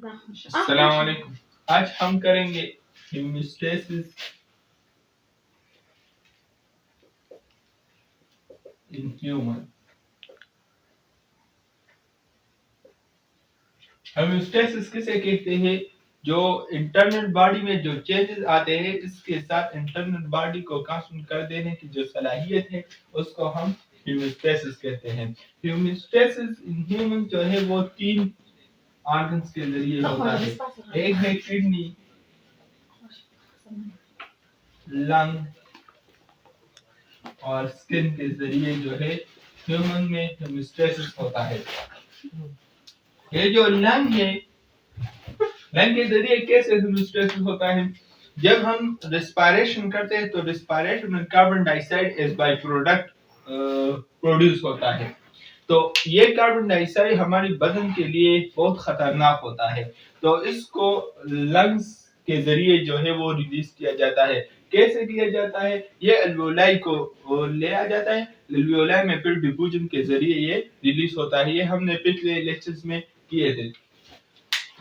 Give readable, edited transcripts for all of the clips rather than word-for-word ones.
अस्सलाम वालेकुम। आज हम करेंगे हेमोस्टेसिस इन ह्यूमन। हेमोस्टेसिस किसे कहते हैं? जो इंटरनल बॉडी में जो चेंजेस आते हैं, इसके साथ इंटरनल बॉडी को कांस्टेंट कर देने की जो सलाहियत है, उसको हम हेमोस्टेसिस कहते हैं। हेमोस्टेसिस इन ह्यूमन जो है वो 3 ऑर्गन्स के जरिए होता है। एक है किडनी, लंग और स्किन के जरिए जो है ह्यूमन में हेमोस्टेसिस होता है। ये जो लंग है, लंग के जरिए कैसे हेमोस्टेसिस होता है? जब हम रेस्पिरेशन करते हैं तो रेस्पिरेशन में carbon dioxide as by product produce होता है। तो ये कार्बन डाइऑक्साइड हमारी बदन के लिए बहुत खतरनाक होता है, तो इसको लंग्स के जरिए जो है वो रिलीज किया जाता है। कैसे किया जाता है? ये अल्वेओलाई को ले आ जाता है, अल्वेओलाई में फिर डिफ्यूजन के जरिए ये रिलीज होता है। ये हमने पिछले लेक्चर्स में किए थे।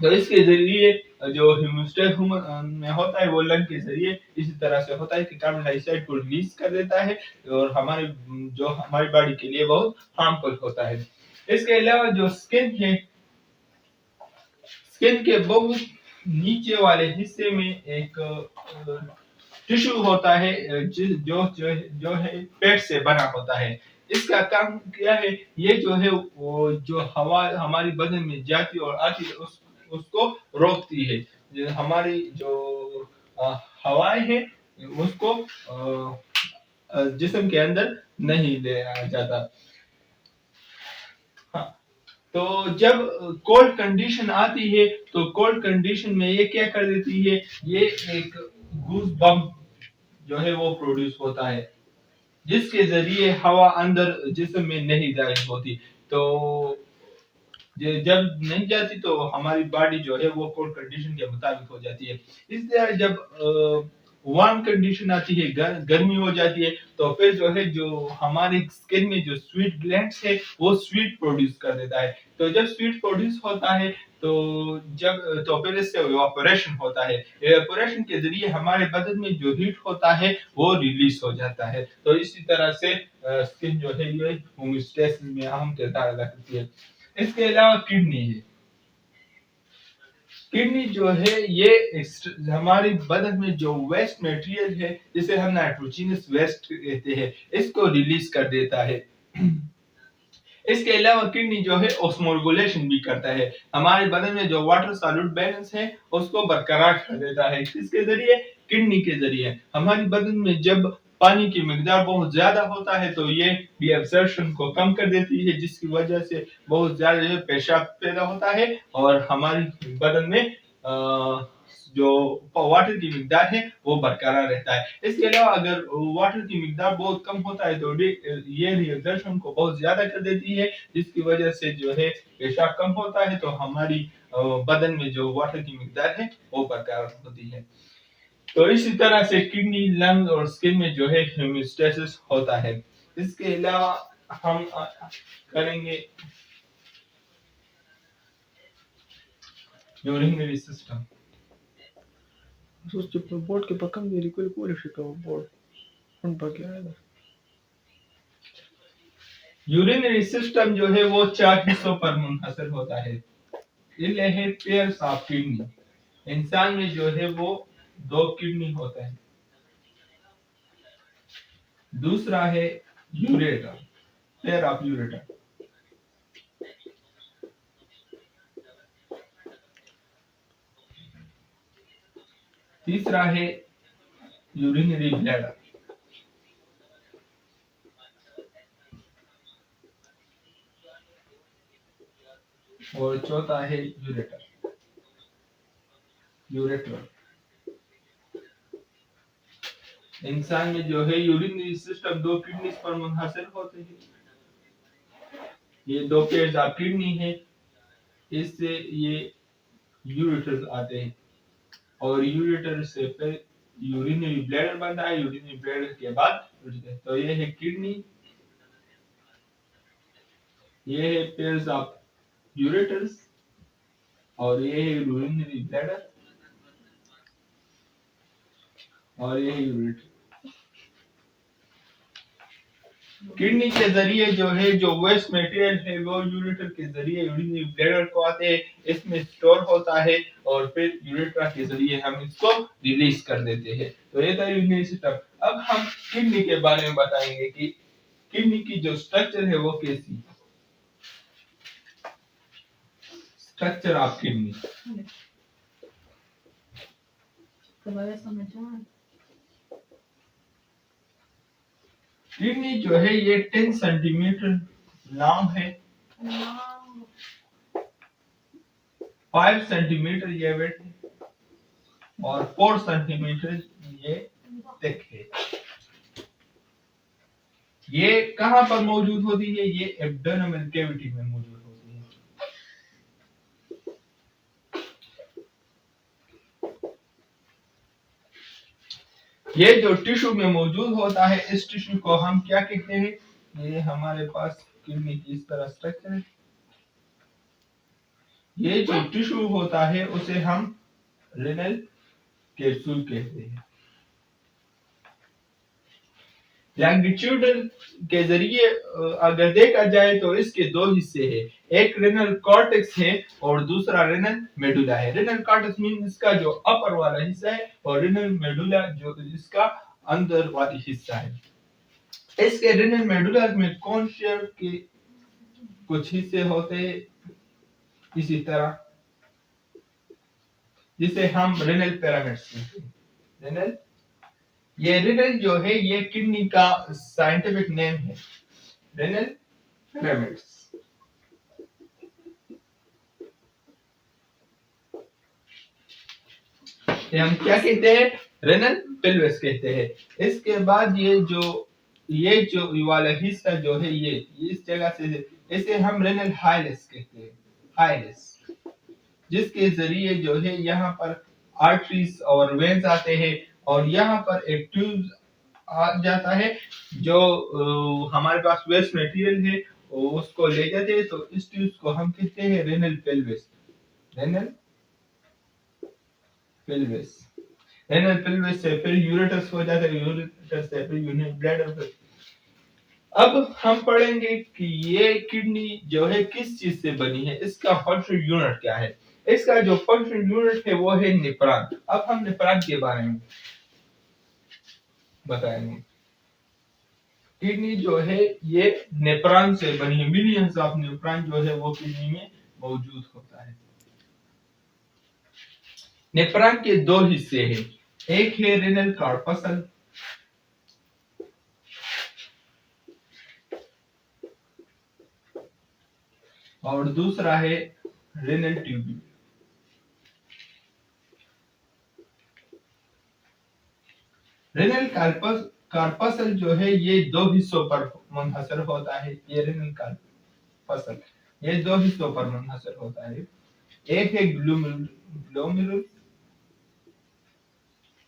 तो इसके जरिए जो हेमोस्टेट में होता है वो लंग के जरिए इसी तरह से होता है कि कार्बन डाइऑक्साइड को रिलीज कर देता है और हमारी बॉडी के लिए बहुत हार्मफुल होता है। इसके अलावा जो स्किन है, स्किन के बहुत नीचे वाले हिस्से में एक टिश्यू होता है जो है पेट से बना होता है। इसका काम क्या है? ये जो है वो जो हवा हमारी बदन में जाती और आती है उसको रोकती है। हमारी जो हवाएं है उसको जिस्म के अंदर नहीं ले जाता। हाँ, तो जब कोल्ड कंडीशन आती है तो कोल्ड कंडीशन में ये क्या कर देती है? ये एक गूज बम्प जो है वो प्रोड्यूस होता है, जिसके जरिए हवा अंदर जिस्म में नहीं दाखिल होती। तो जब नहीं जाती तो हमारी बॉडी जो है वो कोल्ड कंडीशन के मुताबिक हो जाती है। इसलिए जब वार्म कंडीशन आती है, गर्मी हो जाती है, तो फिर जो हमारे स्किन में जो स्वीट ग्लैंड्स है वो स्वीट प्रोड्यूस कर देता है। तो जब स्वीट प्रोड्यूस होता है तो फिर इससे इवेपोरेशन होता है। इवेपोरेशन के जरिए हमारे बदन में जो हीट होता है वो रिलीज हो जाता है। तो इसी तरह से स्किन जो है ये होमोस्टेसिस में अहम किरदार अदा करती है। इसके अलावा किडनी है। किडनी जो है ये हमारी बदन में जो वेस्ट मटेरियल है, जिसे हम नाइट्रोजनस वेस्ट कहते हैं, इसको रिलीज कर देता है। इसके अलावा किडनी जो है ऑस्मोरेगुलेशन भी करता है। हमारे बदन में जो वाटर सॉल्यूट बैलेंस है उसको बरकरार कर देता है। किसके जरिए? किडनी के जरिए। हमारी बदन में जब पानी की मिकदार बहुत ज्यादा होता है तो ये डिअब्जॉर्प्शन को कम कर देती है, जिसकी वजह से बहुत ज्यादा पेशाब पैदा होता है और हमारी बदन में जो वाटर की मिकदार है वो बरकरार रहता है। इसके अलावा अगर वाटर की मिकदार बहुत कम होता है तो ये रिएक्शन को बहुत ज्यादा कर देती है, जिसकी वजह से जो है पेशाब कम होता है, तो हमारी बदन में जो वाटर की मिकदार है वो बरकरार होती है। तो इसी तरह से किडनी, लंग और स्किन में जो है हेमोस्टेसिस होता है। इसके अलावा हम करेंगे urinary system. Sus tipo board che pa cambiare quel cuore ficava board. Non pagare. Urinary system जो है वो 4 हिस्सों पर मुनहसर होता है। ये है पेयर्स ऑफ किडनी। इंसान में जो है वो 2 किडनी होते हैं। दूसरा है यूरेटर, पेयर ऑफ यूरेटर। तीसरा है यूरिनरी ब्लैडर। और चौथा है यूरेटर, यूरेटर। इंसान में जो है यूरिनरी सिस्टम 2 किडनी पर मुनहसर होते हैं। ये 2 पेयर्स ऑफ किडनी है, इससे ये यूरेटर आते हैं और यूरेटर से फिर यूरिनरी ब्लैडर बनता है। यूरिनरी ब्लैडर के बाद तो ये है किडनी, ये है पेयर्स ऑफ यूरेटर्स और ये है यूरिनरी ब्लैडर और ये है यूरेटर। किडनी के जरिए जो है जो वेस्ट मटेरियल है वो यूरेटर के जरिए यूरिनरी ब्लैडर को आते हैं, इसमें स्टोर होता है और फिर यूरेटर के जरिए हम इसको रिलीज कर देते हैं। तो ये था यूरिनरी सिस्टम। अब हम किडनी के बारे में बताएंगे कि किडनी की जो स्ट्रक्चर है वो कैसी है। स्ट्रक्चर ऑफ किडनी किडनी जो है ये 10 सेंटीमीटर लॉन्ग है, 5 सेंटीमीटर ये वेट है और 4 सेंटीमीटर ये थिक है। ये कहां पर मौजूद होती है? ये एब्डोमिनल कैविटी में मौजूद होती है। ये जो टिश्यू में मौजूद होता है इस टिश्यू को हम क्या कहते हैं? ये हमारे पास किडनी की इस तरह स्ट्रक्चर है। ये जो टिश्यू होता है उसे हम रेनल कैप्सूल कहते हैं। लॉन्गिट्यूडल के जरिए अगर देखा जाए तो इसके दो हिस्से हैं, एक रेनल कॉर्टेक्स है और दूसरा रेनल मेडुला है। रेनल कॉर्टेक्स मीन इसका जो अपर वाला हिस्सा है और रेनल मेडुला जो इसका अंदर वाला हिस्सा है। इसके रेनल मेडुला में कौन शेयर के कुछ हिस्से होते हैं इसी तरह, जिसे हम रेनल पिरामिड्स कहते हैं। रेनल ये रेनल जो है ये किडनी का साइंटिफिक नेम है, रेनल पिरामिड्स। ये हम क्या कहते हैं? रेनल पेल्विस कहते हैं। इसके बाद ये जो वाला हिस्सा जो है ये इस जगह से इसे हम रेनल हाइलेस कहते हैं, हाइलेस, जिसके जरिए जो है यहाँ पर आर्टरीज और वेन्स आते हैं और यहाँ पर एक ट्यूब आ जाता है जो हमारे पास वेस्ट मटेरियल है उसको ले जाते हैं। तो इस ट्यूब को हम कहते हैं renal pelvis. Renal pelvis, renal pelvis से फिर यूरेटस हो जाता है, यूरेटस से फिर यूरिनरी ब्लैडर। अब हम पढ़ेंगे कि ये किडनी जो है किस चीज से बनी है, इसका फंक्शन यूनिट क्या है। इसका जो फंक्शन यूनिट है वो है नेफ्रॉन। अब हम नेफ्रॉन के बारे में बताएंगे। किडनी जो है ये नेफ्रॉन से बनी है, मिलियंस ऑफ नेफ्रॉन जो है वो किडनी में मौजूद होता है। नेफ्रॉन के दो हिस्से हैं, एक है रेनल कॉर्पसल और दूसरा है रेनल ट्यूब्यूल। रेनल कॉर्पसल जो है ये दो हिस्सों पर मुनहसर होता है। ये रेनल कॉर्पसल ये दो हिस्सों पर मुनहसर होता है, एक है ग्लोमेरुल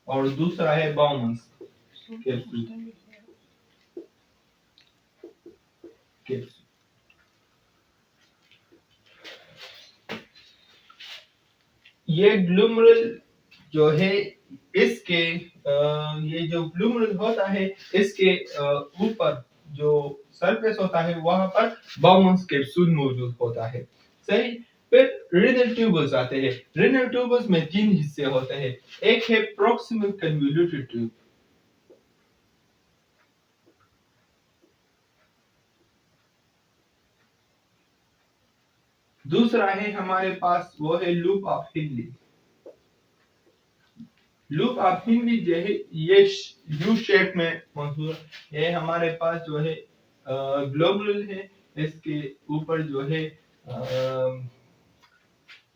और दूसरा है बाउमन्स कैप्सूल। ये ग्लोमेरुल जो है इसके ये जो ग्लोमेरुल होता है इसके ऊपर जो सरफेस होता है वहां पर बाउमन्स कैप्सूल मौजूद होता है। सही। फिर रेनल ट्यूबल्स आते हैं। रेनल ट्यूबल्स में तीन हिस्से होते हैं, एक है प्रॉक्सिमल कन्वोल्यूटेड ट्यूब, दूसरा है हमारे पास वो है लूप ऑफ हिनली। लूप ऑफ हिनली जो है ये यू शेप में मौजूद है। ये हमारे पास जो है ग्लोबुल है, इसके ऊपर जो है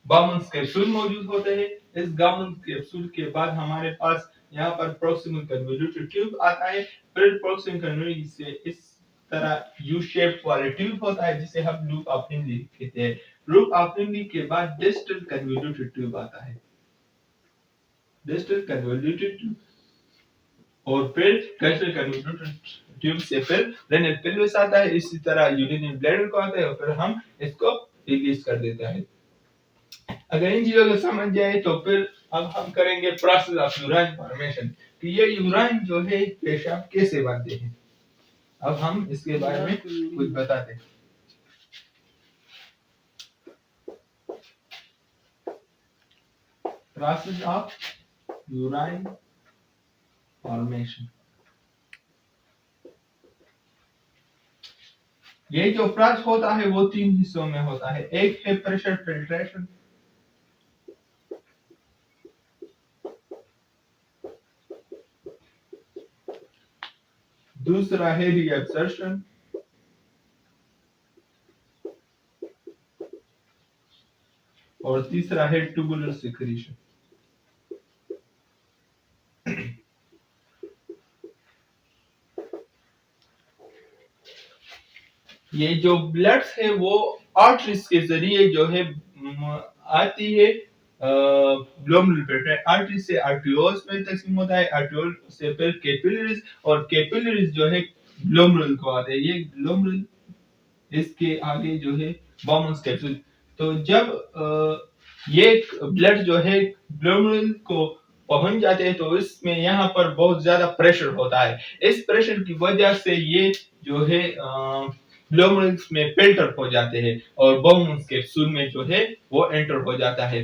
बाउमन्स कैप्सूल मौजूद होते हैं। इस बाउमन्स कैप्सूल के बाद हमारे पास यहाँ पर प्रॉक्सिमल कन्वोल्यूटेड ट्यूब आता है। फिर प्रॉक्सिमल कन्वोल्यूटेड से इस तरह यू शेप वाले ट्यूब होता है जिसे हम लूप ऑफ हिनली कहते हैं। लूप ऑफ हिनली के बाद डिस्टल कन्वोल्यूटेड ट्यूब आता है, डिस्टल कन्वोल्यूटेड ट्यूब, और फिर कैस्टल कन्वोल्यूटेड ट्यूब से फिर रेनल पेल्विस आता है। इसी तरह यूरिनरी ब्लैडर को आता है और फिर हम इसको रिलीज कर देते हैं। अगर इन चीजों को समझ जाए तो फिर अब हम करेंगे प्रोसेस ऑफ यूराइन फॉर्मेशन कि ये यूराइन जो है पेशाब कैसे बनते हैं। अब हम इसके बारे में कुछ बताते हैं। प्रोसेस ऑफ यूराइन फॉर्मेशन, ये जो प्रोसेस होता है वो 3 हिस्सों में होता है। एक है प्रेशर फिल्ट्रेशन, दूसरा है रीअब्जॉर्प्शन और तीसरा है ट्यूबुलर सिक्रीशन। ये जो ब्लड्स है वो आर्टरीज के जरिए जो है आती है ग्लोमेरुलर फिल्टर। आर्टरी से आर्टियोल्स में तकसीम होता है, आर्टियोल से फिर कैपिलरीज और कैपिलरीज जो है ग्लोमेरुल को आते हैं। ये ग्लोमेरुल इसके आगे जो है बॉमन्स कैप्सूल। तो जब ये ब्लड जो है ग्लोमेरुल को पहुंच जाते हैं तो इसमें यहाँ पर बहुत ज्यादा प्रेशर होता है। इस प्रेशर की वजह से ये जो है ग्लोमेरुल्स में फिल्टर हो जाते हैं और बॉमन्स कैप्सूल में जो है वो एंटर हो जाता है।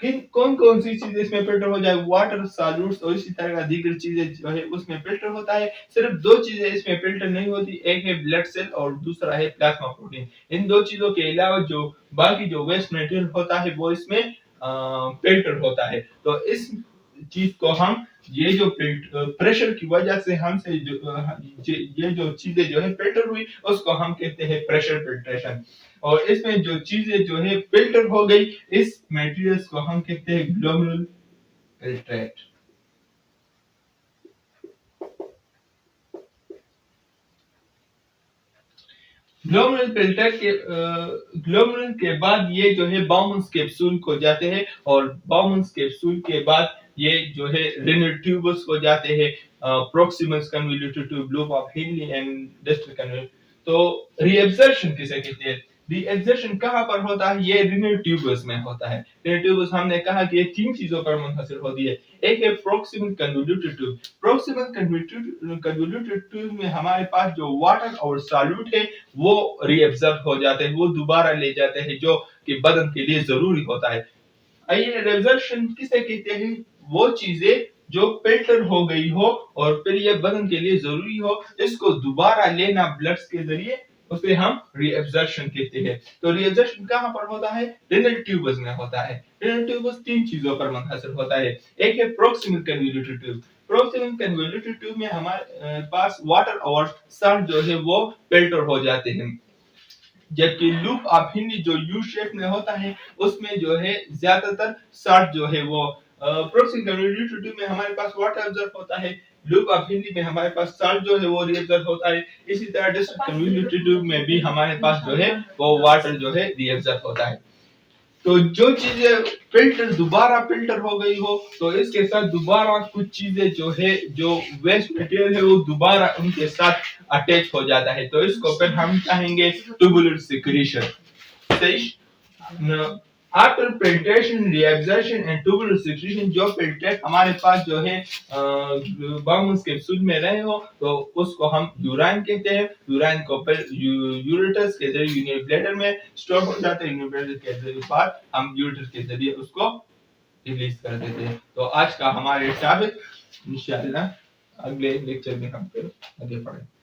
किन कौन कौन सी चीजें इसमें फिल्टर हो जाए, वाटर सॉल्यूट्स और इसी तरह का दीगर चीजें जो है उसमें फिल्टर होता है। सिर्फ 2 चीजें इसमें फिल्टर नहीं होती, एक है ब्लड सेल और दूसरा है प्लाज्मा प्रोटीन। इन 2 चीजों के अलावा जो बाकी जो वेस्ट मटेरियल होता है वो इसमें फिल्टर होता है। तो इस चीज को हम ये जो प्रेशर की वजह से हमसे ये जो चीजें जो है फिल्टर हुई उसको हम कहते हैं प्रेशर फिल्ट्रेशन। और इसमें जो चीजें जो है फिल्टर हो गई इस मटेरियल्स को हम कहते हैं ग्लोमेरुल फिल्ट्रेट। ग्लोमेरुल के बाद ये जो है बाउमन्स कैप्सूल को जाते हैं और बाउमन्स कैप्सूल के बाद ये जो है रेनल ट्यूबस को जाते हैं, proximal convoluted tube, loop of Henle and distal convoluted. तो रीअब्जॉर्प्शन किसे कहते हैं? रीअब्जॉर्प्शन कहाँ पर होता है? ये रेनल ट्यूबस में होता है। रेनल ट्यूबस हमने कहा कि ये 3 चीजों पर मुनहसर होती है। एक है proximal convoluted tube. Proximal convoluted tube में हमारे पास जो वाटर और सॉल्यूट है वो रीअब्जॉर्ब हो जाते हैं, वो दोबारा ले जाते हैं जो कि बदन के लिए जरूरी होता है। आइए रिअब्जॉर्प्शन किसे कहते हैं? वो चीजें जो फिल्टर हो गई हो और फिर ये बदन के लिए जरूरी हो, इसको दोबारा लेना ब्लड के जरिए, उसे हम रीअब्जॉर्प्शन कहते हैं। तो रीअब्जॉर्प्शन कहाँ पर होता है? रेनल ट्यूबस में होता है। रेनल ट्यूबस 3 चीजों पर मुनहसर होता है। एक है proximal convoluted tube. Proximal convoluted tube में हमारे पास वाटर और सॉल्ट जो है वो फिल्टर हो जाते हैं, जबकि लूप ऑफ हिनली जो यू शेप में होता है उसमें जो है ज्यादातर सॉल्ट जो है वो प्रोक्सिमल कन्वोल्यूटेड ट्यूब में हमारे पास वाटर ऑब्जर्व होता है, लूप ऑफ हिनली में हमारे पास सॉल्ट जो है वो रीअब्जॉर्ब होता है। इसी तरह डिस्टल कन्वोल्यूटेड ट्यूब में भी हमारे पास जो है वो वाटर जो है रीअब्जॉर्ब होता है। तो जो चीजें फिल्टर दोबारा फिल्टर हो गई हो तो इसके साथ दोबारा कुछ चीजें जो है जो वेस्ट मटेरियल है वो दोबारा उनके साथ अटैच हो जाता है, तो इसको फिर हम कहेंगे tubular secretion. After filtration, reabsorption and tubular secretion, जो फिल्ट्रेट हमारे पास जो है बाउमन्स कैप्सूल में रहे हो तो उसको हम यूराइन कहते हैं। यूराइन को फिर यूरेटर्स के जरिए यूरिनरी ब्लैडर में स्टोर हो जाता है। यूरिनरी ब्लैडर के जरिए बाद हम यूरेटर के जरिए उसको रिलीज कर देते हैं। तो आज का हमारे टॉपिक इंशाल्लाह अगले लेक्चर में हम फिर आगे पढ़ेंगे।